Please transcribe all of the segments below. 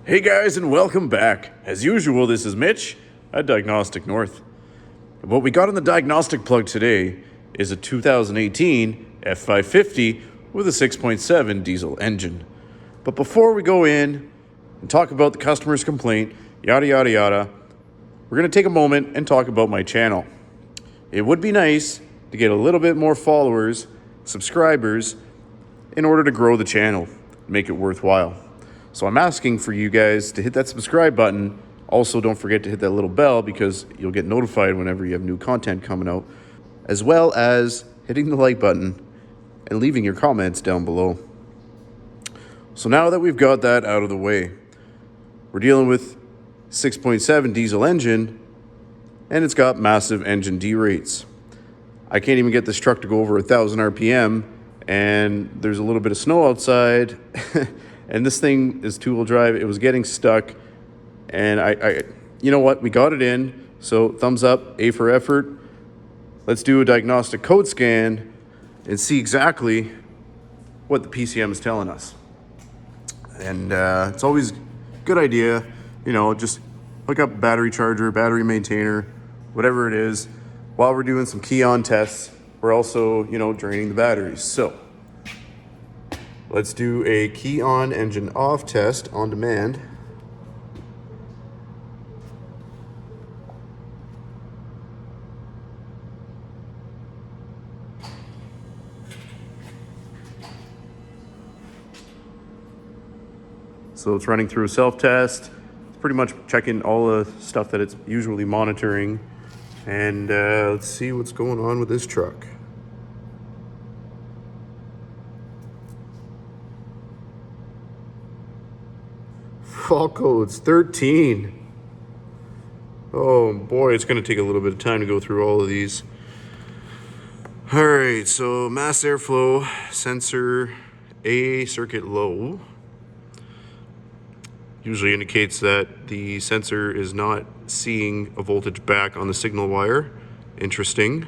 Hey guys, and welcome back. As usual, this is Mitch at Diagnostic North. What we got on the diagnostic plug today is a 2018 F550 with a 6.7 diesel engine. But before we go in and talk about the customer's complaint, yada yada yada, we're going to take a moment and talk about my channel. It would be nice to get a little bit more followers, subscribers, in order to grow the channel, make it worthwhile. So I'm asking for you guys to hit that subscribe button. Also, don't forget to hit that little bell because you'll get notified whenever you have new content coming out, as well as hitting the like button and leaving your comments down below. So now that we've got that out of the way, we're dealing with 6.7 diesel engine, and it's got massive engine derates. I can't even get this truck to go over 1,000 RPM, and there's a little bit of snow outside. And this thing is two-wheel drive. It was getting stuck. And I you know what? We got it in. So thumbs up, A for effort. Let's do a diagnostic code scan and see exactly what the PCM is telling us. And it's always a good idea, just hook up a battery charger, battery maintainer, whatever it is. While we're doing some key-on tests, we're also, draining the batteries. So let's do a key on, engine off test on demand. So it's running through a self-test. It's pretty much checking all the stuff that it's usually monitoring. And let's see what's going on with this truck. Fault codes 13. Oh boy, it's going to take a little bit of time to go through all of these. All right, so mass airflow sensor A circuit low usually indicates that the sensor is not seeing a voltage back on the signal wire. Interesting.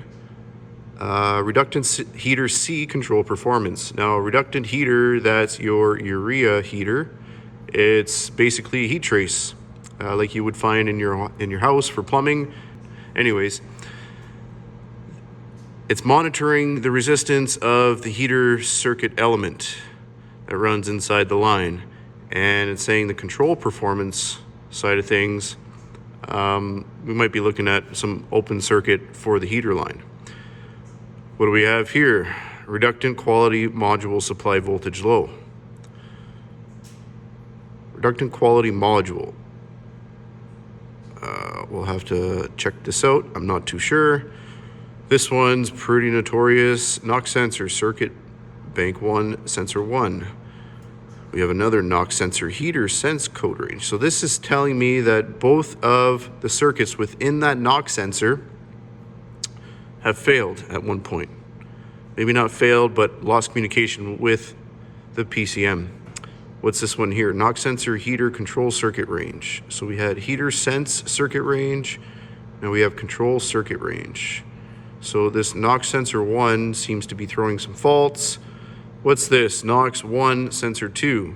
Reductant heater C control performance. Now, a reductant heater, that's your urea heater. It's basically a heat trace, like you would find in your house for plumbing. Anyways, it's monitoring the resistance of the heater circuit element that runs inside the line, and it's saying the control performance side of things. We might be looking at some open circuit for the heater line. What do we have here? Reductant quality module supply voltage low. Reductant quality module. We'll have to check this out. I'm not too sure. This one's pretty notorious. Knock sensor circuit bank 1 sensor 1. We have another knock sensor heater sense code range. So this is telling me that both of the circuits within that knock sensor have failed at one point. Maybe not failed, but lost communication with the PCM. What's this one here? Knock sensor heater control circuit range. So we had heater sense circuit range. Now we have control circuit range. So this knock sensor 1 seems to be throwing some faults. What's this? Knox 1 sensor 2.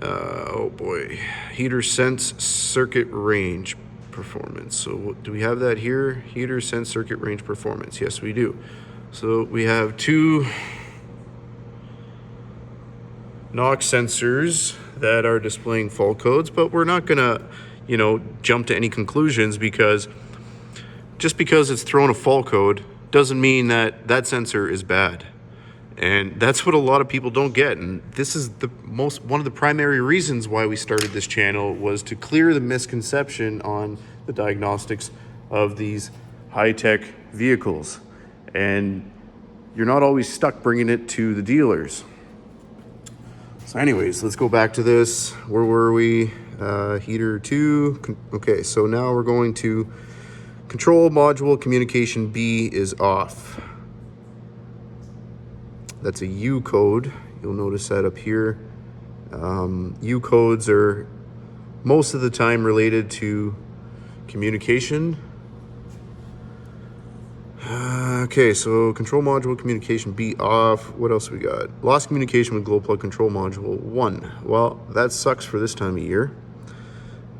Oh boy. Heater sense circuit range performance. So do we have that here? Heater sense circuit range performance. Yes, we do. So we have two knock sensors that are displaying fault codes, but we're not gonna, jump to any conclusions, because just because it's thrown a fault code doesn't mean that that sensor is bad. And that's what a lot of people don't get. And this is one of the primary reasons why we started this channel, was to clear the misconception on the diagnostics of these high-tech vehicles. And you're not always stuck bringing it to the dealers. So anyways, let's go back to this. Where were we? Heater 2. Okay, so now we're going to control module communication B is off. That's a U code. You'll notice that up here. U codes are most of the time related to communication. Okay, so control module communication B off. What else we got? Lost communication with glow plug control module 1. Well, that sucks for this time of year,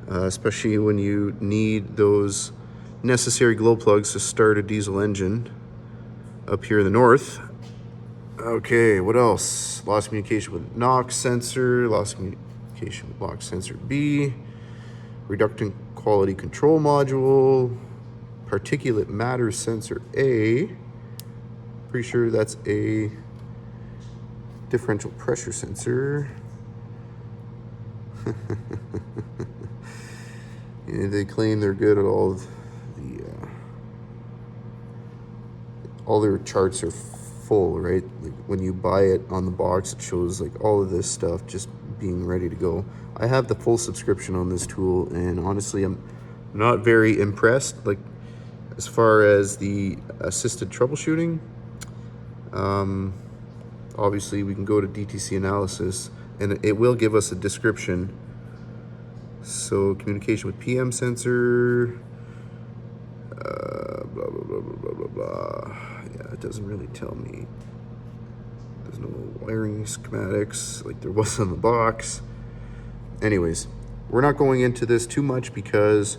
especially when you need those necessary glow plugs to start a diesel engine up here in the north. Okay, what else? Lost communication with NOx sensor, lost communication with lock sensor B, reductant quality control module, particulate matter sensor A. Pretty sure that's a differential pressure sensor. Yeah, they claim they're good at all their charts are full, right? Like when you buy it on the box, it shows like all of this stuff just being ready to go. I have the full subscription on this tool, and honestly, I'm not very impressed. Like as far as the assisted troubleshooting, obviously we can go to DTC analysis, and it will give us a description. So communication with PM sensor, blah, blah, blah, blah, blah, blah, blah. Yeah, it doesn't really tell me. There's no wiring schematics like there was on the box. Anyways, we're not going into this too much because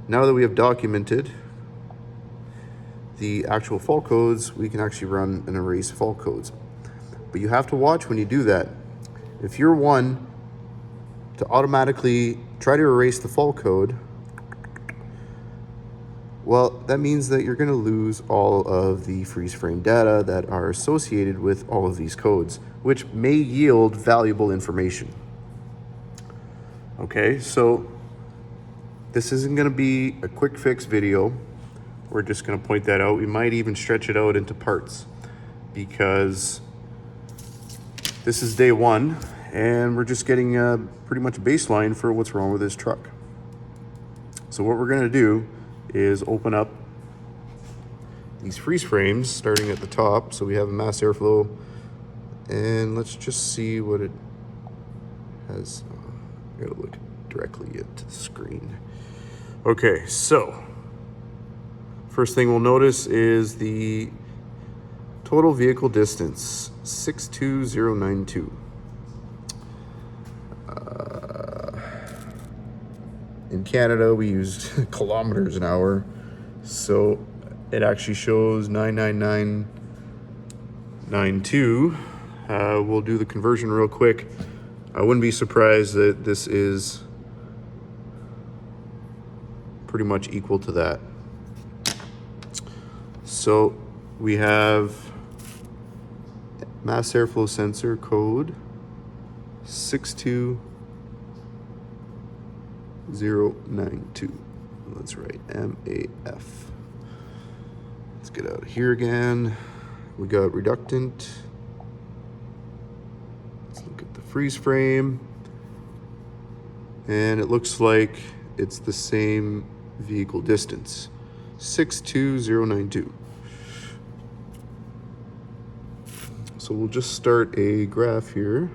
now that we have documented the actual fault codes, we can actually run and erase fault codes. But you have to watch when you do that. If you're one to automatically try to erase the fault code, well, that means that you're going to lose all of the freeze frame data that are associated with all of these codes, which may yield valuable information. Okay, so this isn't going to be a quick fix video. We're just going to point that out. We might even stretch it out into parts because this is day one and we're just getting pretty much a baseline for what's wrong with this truck. So what we're going to do is open up these freeze frames starting at the top. So we have a mass airflow, and let's just see what it has. I gotta look directly into the screen. Okay, so first thing we'll notice is the total vehicle distance, 62092. In Canada, we use kilometers an hour, so it actually shows 99992. We'll do the conversion real quick. I wouldn't be surprised that this is pretty much equal to that. So we have mass airflow sensor code 62092. That's right, MAF. Let's get out of here again. We got reductant. Let's look at the freeze frame. And it looks like it's the same vehicle distance, 62092. So we'll just start a graph here.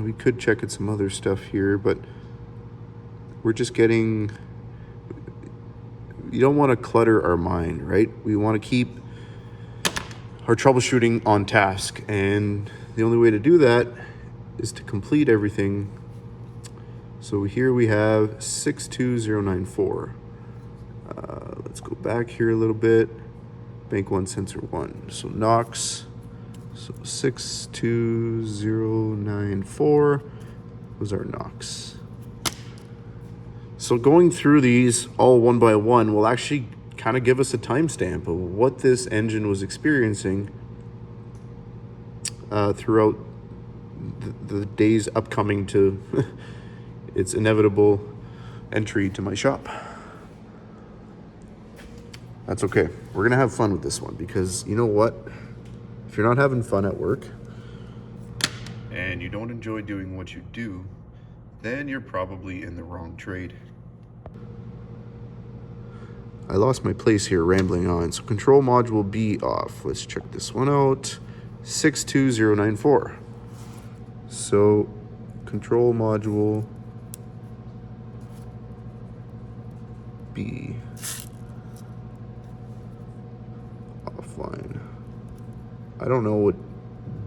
We could check at some other stuff here, but we're just getting, you don't want to clutter our mind, right? We want to keep our troubleshooting on task, and the only way to do that is to complete everything. So here we have 62094. Let's go back here a little bit. Bank 1 sensor 1. So NOx. So 62094 was our NOx. So going through these all one by one will actually kind of give us a timestamp of what this engine was experiencing throughout the days upcoming to its inevitable entry to my shop. That's okay. We're gonna have fun with this one because you know what? If you're not having fun at work and you don't enjoy doing what you do, then you're probably in the wrong trade. I lost my place here rambling on. So control module B off. Let's check this one out. 62094. So control module B offline. I don't know what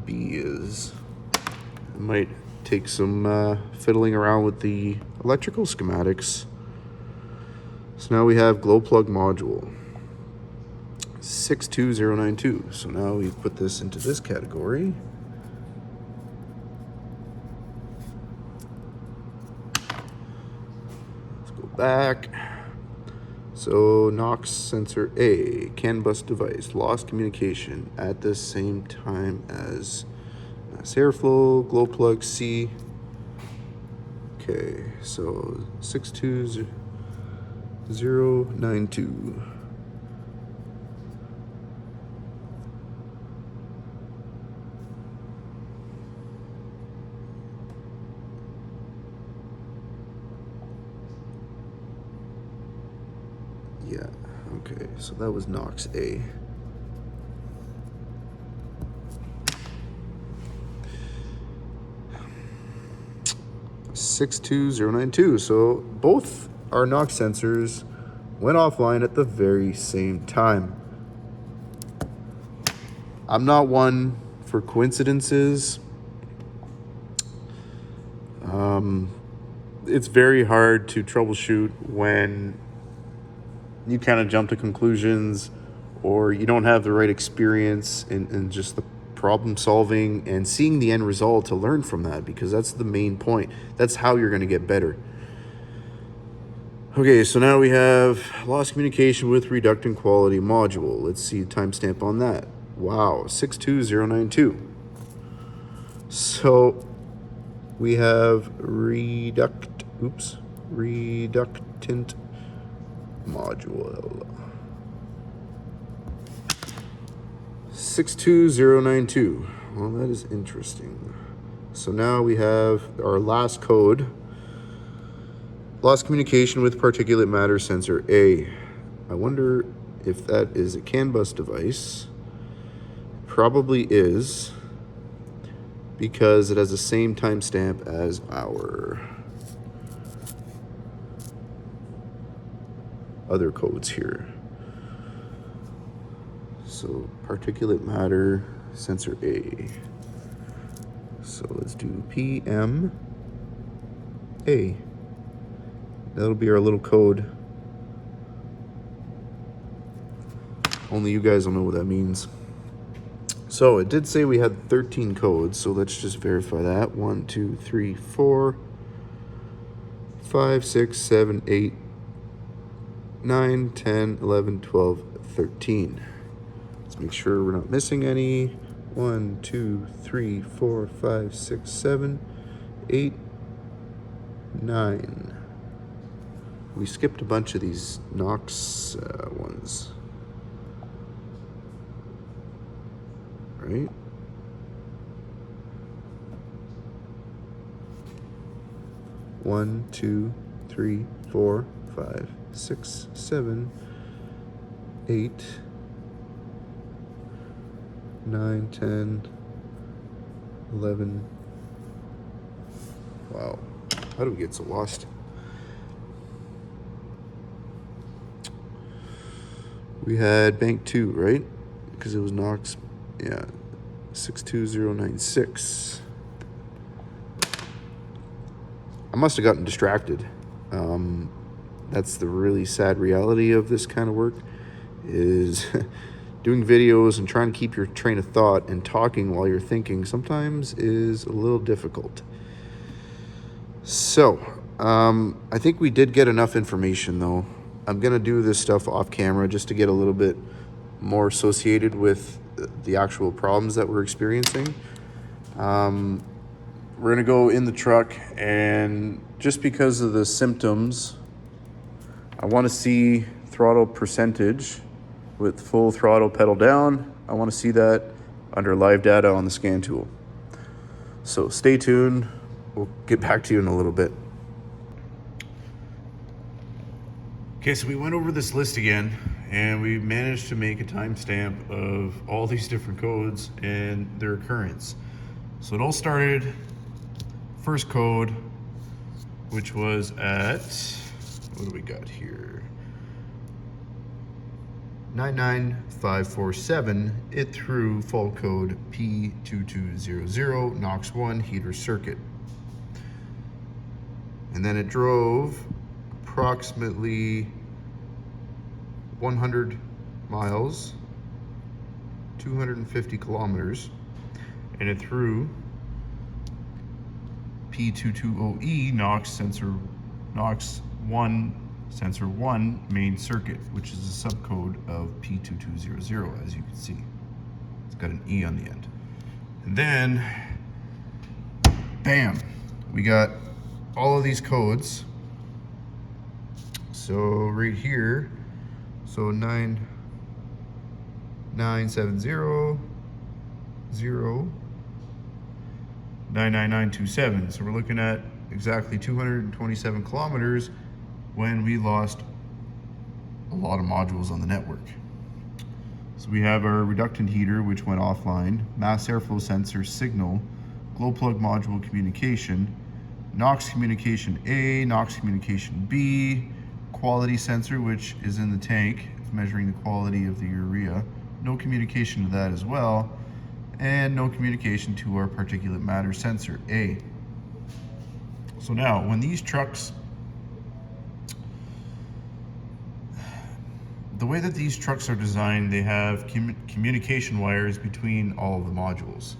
B is. I might take some fiddling around with the electrical schematics. So now we have glow plug module 62092. So now we put this into this category. Let's go back. So NOx sensor A, CAN bus device, lost communication at the same time as mass airflow, glow plug C. Okay, so 62092. Yeah, okay, so that was NOx A. $62092. So both our NOx sensors went offline at the very same time. I'm not one for coincidences. It's very hard to troubleshoot when you kind of jump to conclusions or you don't have the right experience in just the problem solving and seeing the end result to learn from that, because that's the main point. That's how you're going to get better. Okay, so now we have lost communication with reductant quality module. Let's see the timestamp on that. Wow, 62092. So we have reductant module 62092. Well, that is interesting. So now we have our last code. Lost communication with particulate matter sensor A. I wonder if that is a CAN bus device. Probably is, because it has the same timestamp as our other codes here. So particulate matter sensor A. So let's do PMA. That'll be our little code. Only you guys will know what that means. So it did say we had 13 codes, so let's just verify that. 1, 2, 3, 4, 5, 6, 7, 8, 9, 10, 11, 12, 13. Let's make sure we're not missing any. 1, 2, 3, 4, 5, 6, 7, 8, 9. We skipped a bunch of these NOx ones. Right? One, 2, 3, 4, 5, 6, 7, 8, 9, 10, 11. Wow. How do we get so lost? We had bank 2, right? Because it was NOx. Yeah. 62096. I must have gotten distracted. That's the really sad reality of this kind of work, is doing videos and trying to keep your train of thought and talking while you're thinking sometimes is a little difficult. So, I think we did get enough information though. I'm gonna do this stuff off camera just to get a little bit more associated with the actual problems that we're experiencing. We're gonna go in the truck, and just because of the symptoms, I wanna see throttle percentage with full throttle pedal down. I wanna see that under live data on the scan tool. So stay tuned, we'll get back to you in a little bit. Okay, so we went over this list again, and we managed to make a timestamp of all these different codes and their occurrence. So it all started, first code, which was at, what do we got here? 99547, it threw fault code P2200, NOx 1 heater circuit. And then it drove approximately 100 miles, 250 kilometers, and it threw P2209 NOx 1 sensor 1 main circuit, which is a subcode of P2200, as you can see. It's got an E on the end. And then, bam, we got all of these codes. So right here, so 9970 99927. So we're looking at exactly 227 kilometers when we lost a lot of modules on the network. So we have our reductant heater, which went offline, mass airflow sensor signal, glow plug module communication, NOx communication A, NOx communication B, quality sensor, which is in the tank, it's measuring the quality of the urea. No communication to that as well, and no communication to our particulate matter sensor A. So now, when these trucks, the way that these trucks are designed, they have communication wires between all of the modules.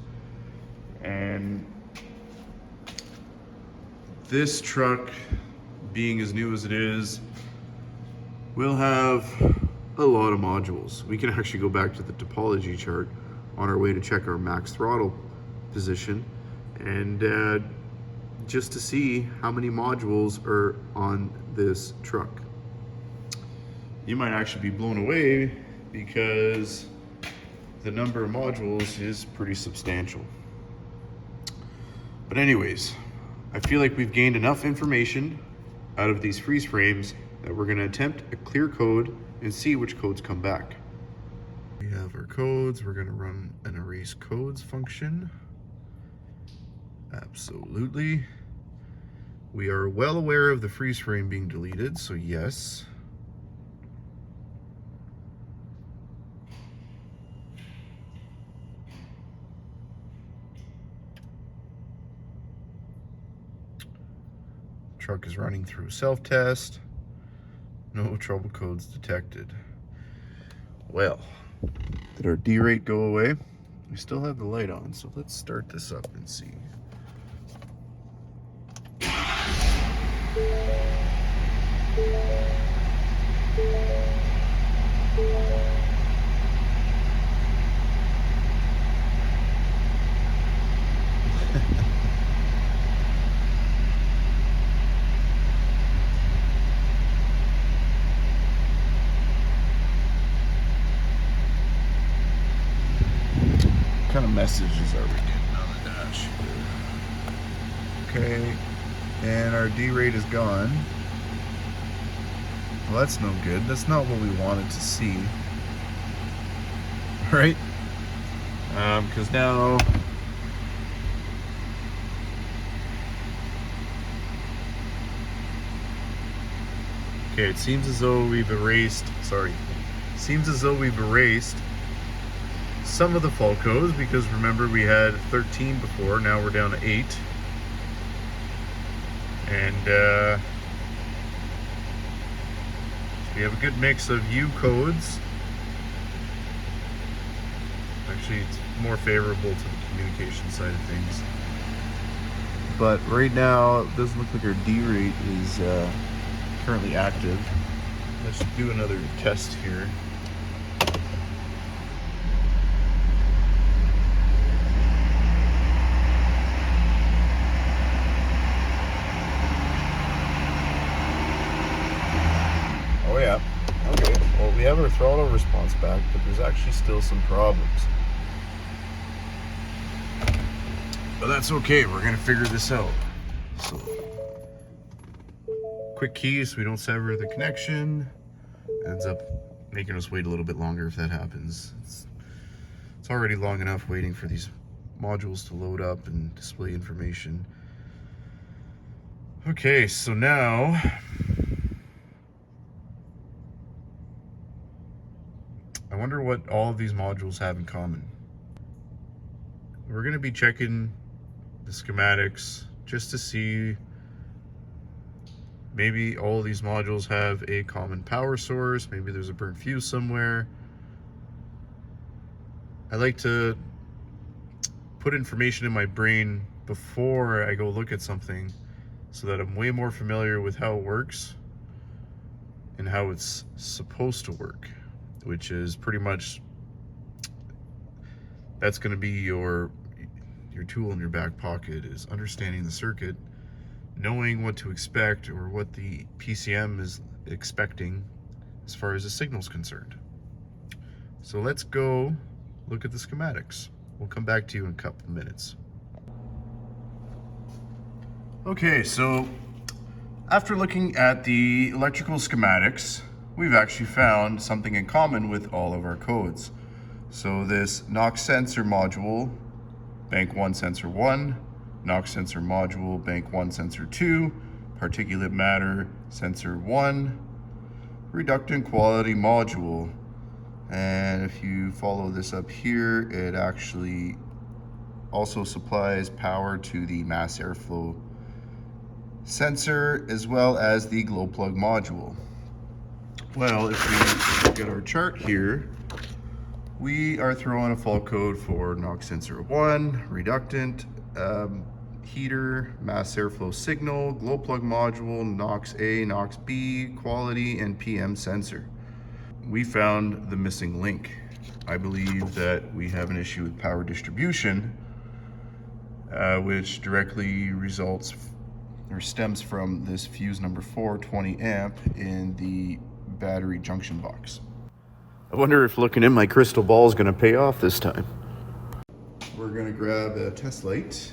And this truck, being as new as it is, will have a lot of modules. We can actually go back to the topology chart on our way to check our max throttle position, and just to see how many modules are on this truck. You might actually be blown away because the number of modules is pretty substantial. But anyways, I feel like we've gained enough information out of these freeze frames that we're going to attempt a clear code and see which codes come back. We have our codes. We're going to run an erase codes function. Absolutely. We are well aware of the freeze frame being deleted, so yes. Truck is running through self-test. No trouble codes detected. Well, did our D rate go away? We still have the light on, so let's start this up and see. What kind of messages are we getting on the dash? Okay, and our D rate is gone. Well, that's no good. That's not what we wanted to see, right? Because now okay, it seems as though we've erased. Seems as though we've erased some of the fault codes, because remember we had 13 before, now we're down to 8. And so we have a good mix of U codes. Actually, it's more favorable to the communication side of things. But right now, it doesn't look like our D rate is currently active. Let's do another test here. Oh yeah, okay. Well, we have our throttle response back, but there's actually still some problems. But that's okay, we're gonna figure this out. So, quick key so we don't sever the connection. ends up making us wait a little bit longer if that happens. It's already long enough waiting for these modules to load up and display information. Okay, so now I wonder what all of these modules have in common. We're going to be checking the schematics just to see maybe all of these modules have a common power source. Maybe there's a burnt fuse somewhere. I like to put information in my brain before I go look at something so that I'm way more familiar with how it works and how it's supposed to work, which is pretty much, that's going to be your tool in your back pocket, is understanding the circuit, knowing what to expect or what the PCM is expecting as far as the signal's concerned. So let's go look at the schematics. We'll come back to you in a couple of minutes. Okay, so after looking at the electrical schematics, we've actually found something in common with all of our codes. So this NOx sensor module, bank 1 sensor 1, NOx sensor module, bank 1 sensor 2, particulate matter sensor 1, reductant quality module. And if you follow this up here, it actually also supplies power to the mass airflow sensor as well as the glow plug module. Well, if we look at our chart here, we are throwing a fault code for NOx sensor 1, reductant, heater, mass airflow signal, glow plug module, NOx A, NOx B, quality, and PM sensor. We found the missing link. I believe that we have an issue with power distribution, which directly results or stems from this fuse number 4, 20 amp in the battery junction box. I wonder if looking in my crystal ball is going to pay off this time. We're going to grab a test light.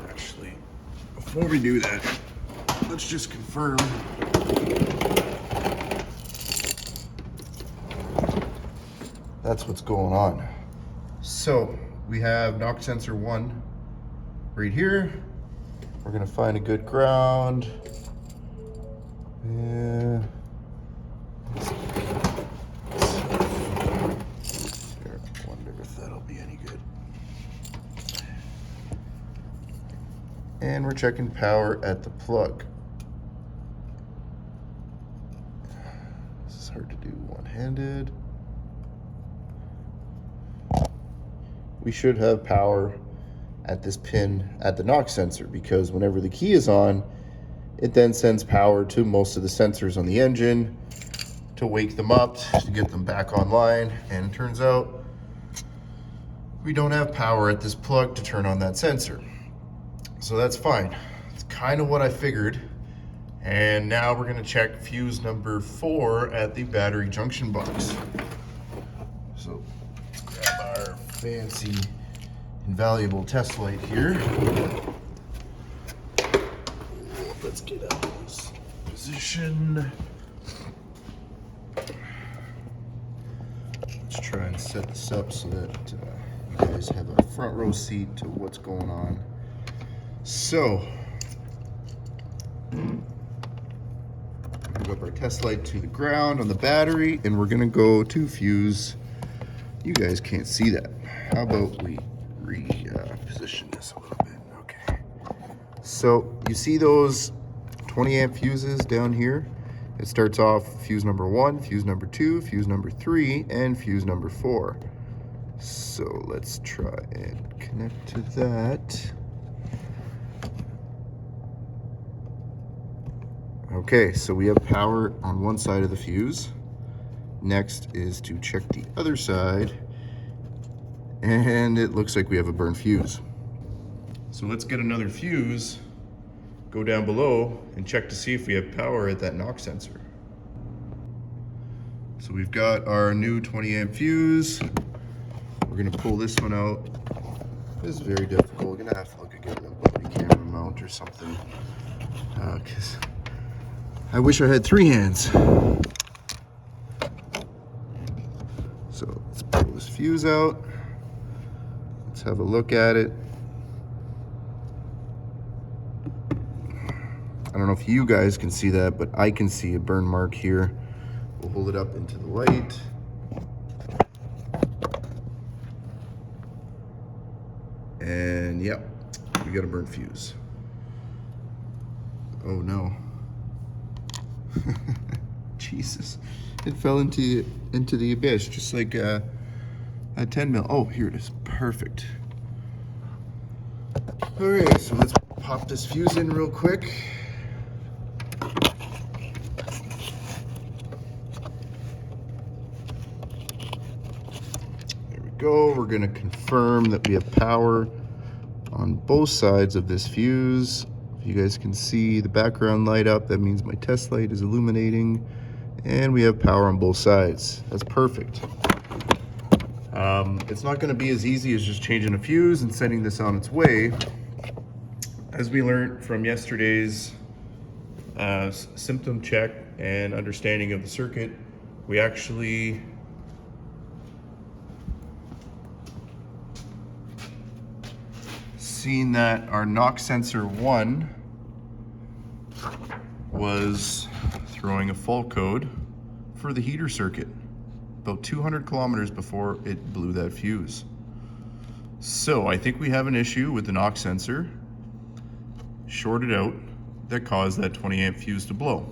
Actually, before we do that, let's just confirm that's what's going on. So we have NOx sensor 1 right here. We're going to find a good ground. Yeah. I wonder if that'll be any good. And we're checking power at the plug. This is hard to do one-handed. We should have power at this pin at the NOx sensor, because whenever the key is on, it then sends power to most of the sensors on the engine to wake them up, to get them back online. And it turns out we don't have power at this plug to turn on that sensor. So that's fine. It's kind of what I figured. And now we're gonna check fuse number 4 at the battery junction box. So let's grab our fancy, invaluable test light here. Let's get out of this position. Let's try and set this up so that you guys have a front row seat to what's going on. So, hook up our test light to the ground on the battery, and we're gonna go to fuse. You guys can't see that. How about we reposition this a little bit? Okay. So you see those 20 amp fuses down here? It starts off fuse number 1, fuse number 2, fuse number 3, and fuse number 4. So let's try and connect to that. Okay, so we have power on one side of the fuse. Next is to check the other side, and it looks like we have a burnt fuse. So let's get another fuse, go down below, and check to see if we have power at that NOx sensor. So we've got our new 20 amp fuse. We're gonna pull this one out. This is very difficult. We're gonna have to look again at the camera mount. mount or something. Because I wish I had 3 hands. So let's pull this fuse out. Let's have a look at it. I don't know if you guys can see that, but I can see a burn mark here. We'll hold it up into the light. And yep, we got a burnt fuse. Oh no. Jesus. It fell into the abyss, just like a 10 mil. Oh, here it is. Perfect. All right, so let's pop this fuse in real quick. There we go. We're going to confirm that we have power on both sides of this fuse. If you guys can see the background light up, that means my test light is illuminating, and we have power on both sides. That's perfect. It's not going to be as easy as just changing a fuse and sending this on its way. As we learned from yesterday's symptom check and understanding of the circuit, we actually seen that our knock sensor 1 was throwing a fault code for the heater circuit about 200 kilometers before it blew that fuse. So I think we have an issue with the knock sensor shorted out that caused that 20 amp fuse to blow.